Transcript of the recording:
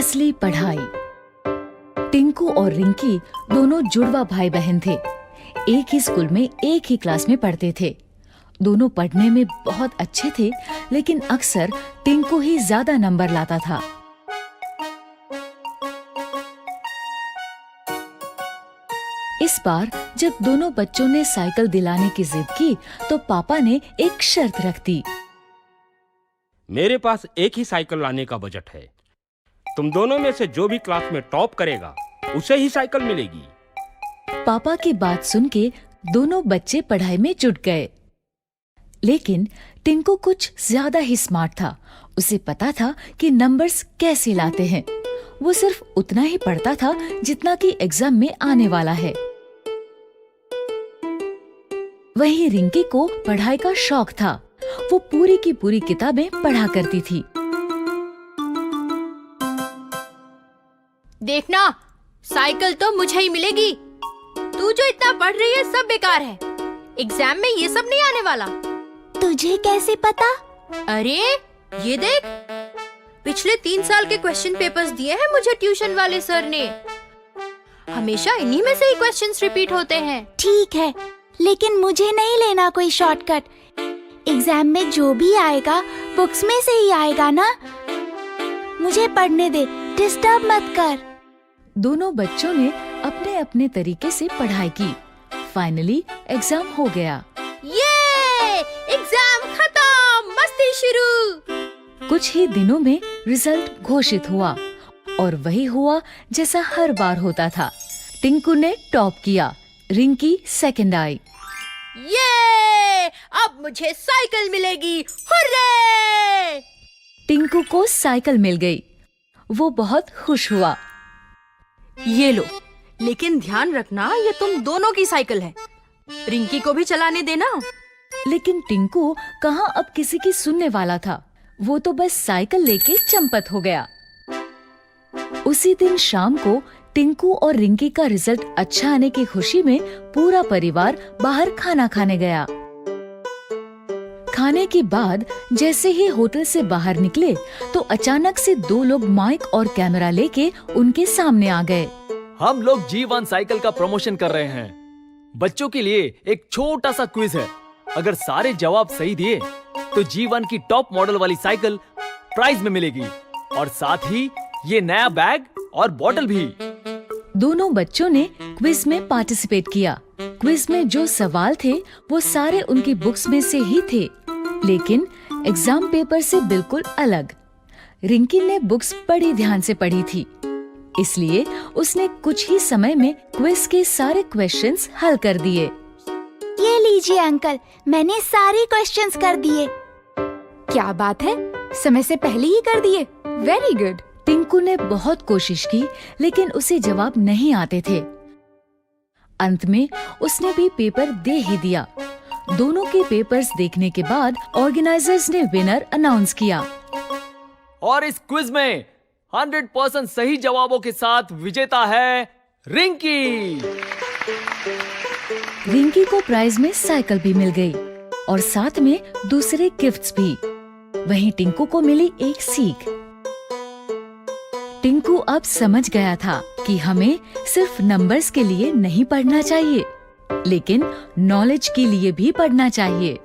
असली पढ़ाई। टिंकू और रिंकी दोनों जुड़वा भाई बहन थे। एक ही स्कूल में एक ही क्लास में पढ़ते थे। दोनों पढ़ने में बहुत अच्छे थे, लेकिन अक्सर टिंकू ही ज्यादा नंबर लाता था। इस बार जब दोनों बच्चों ने साइकिल दिलाने की जिद की, तो पापा ने एक शर्त रख दी। मेरे पास एक ही साइकिल लाने का बजट है। तुम दोनों में से जो भी क्लास में टॉप करेगा उसे ही साइकिल मिलेगी। पापा की बात सुन के दोनों बच्चे पढ़ाई में जुट गए। लेकिन टिंकू कुछ ज्यादा ही स्मार्ट था। उसे पता था कि नंबर्स कैसे लाते हैं। वो सिर्फ उतना ही पढ़ता था जितना कि एग्जाम में आने वाला है। वहीं रिंकी को पढ़ाई का शौक था। वो पूरी की पूरी किताबें पढ़ा करती थी। देखना, साइकिल तो मुझे ही मिलेगी। तू जो इतना पढ़ रही है सब बेकार है। एग्जाम में ये सब नहीं आने वाला। तुझे कैसे पता? अरे ये देख, पिछले 3 साल के क्वेश्चन पेपर्स दिए हैं मुझे ट्यूशन वाले सर ने। हमेशा इन्हीं में से ही क्वेश्चंस रिपीट होते हैं। ठीक है, लेकिन मुझे नहीं लेना कोई शॉर्टकट। एग्जाम में जो भी आएगा बुक्स में से ही आएगा ना। मुझे पढ़ने दे, डिस्टर्ब मत कर। दोनों बच्चों ने अपने अपने तरीके से पढ़ाई की। फाइनली एग्जाम हो गया। ये एग्जाम खत्म, मस्ती शुरू। कुछ ही दिनों में रिजल्ट घोषित हुआ और वही हुआ जैसा हर बार होता था। टिंकू ने टॉप किया, रिंकी सेकंड आई। ये अब मुझे साइकिल मिलेगी, हुर्रे! टिंकू को साइकिल मिल गई। वो बहुत खुश हुआ। ये लो, लेकिन ध्यान रखना ये तुम दोनों की साइकिल है। रिंकी को भी चलाने देना। लेकिन टिंकू कहाँ अब किसी की सुनने वाला था। वो तो बस साइकिल लेके चंपत हो गया। उसी दिन शाम को टिंकू और रिंकी का रिजल्ट अच्छा आने की खुशी में पूरा परिवार बाहर खाना खाने गया। खाने के बाद जैसे ही होटल से बाहर निकले तो अचानक से 2 लोग माइक और कैमरा लेके उनके सामने आ गए। हम लोग G1 साइकिल का प्रमोशन कर रहे हैं। बच्चों के लिए एक छोटा सा क्विज है। अगर सारे जवाब सही दिए तो G1 की टॉप मॉडल वाली साइकिल प्राइज में मिलेगी और साथ ही ये नया बैग और बॉटल भी। दोनों बच्चों ने क्विज में पार्टिसिपेट किया। क्विज में जो सवाल थे वो सारे उनकी बुक्स में से ही थे, लेकिन एग्जाम पेपर से बिल्कुल अलग। रिंकी ने बुक्स बड़ी ध्यान से पढ़ी थी, इसलिए उसने कुछ ही समय में क्विज के सारे क्वेश्चंस हल कर दिए। ये लीजिए अंकल, मैंने सारे क्वेश्चंस कर दिए। क्या बात है, समय से पहले ही कर दिए। Very good. टिंकू ने बहुत कोशिश की, लेकिन उसे जवाब नहीं आते थे। अंत में उसने भी पेपर दे ही दिया। दोनों के पेपर्स देखने के बाद ऑर्गेनाइजर्स ने विनर अनाउंस किया। और इस क्विज में 100% सही जवाबों के साथ विजेता है रिंकी। रिंकी को प्राइज में साइकिल भी मिल गई और साथ में दूसरे गिफ्ट्स भी। वहीं टिंकू को मिली एक सीख। टिंकू अब समझ गया था कि हमें सिर्फ नंबर्स के लिए नहीं पढ़ना चाहिए, लेकिन नॉलेज के लिए भी पढ़ना चाहिए।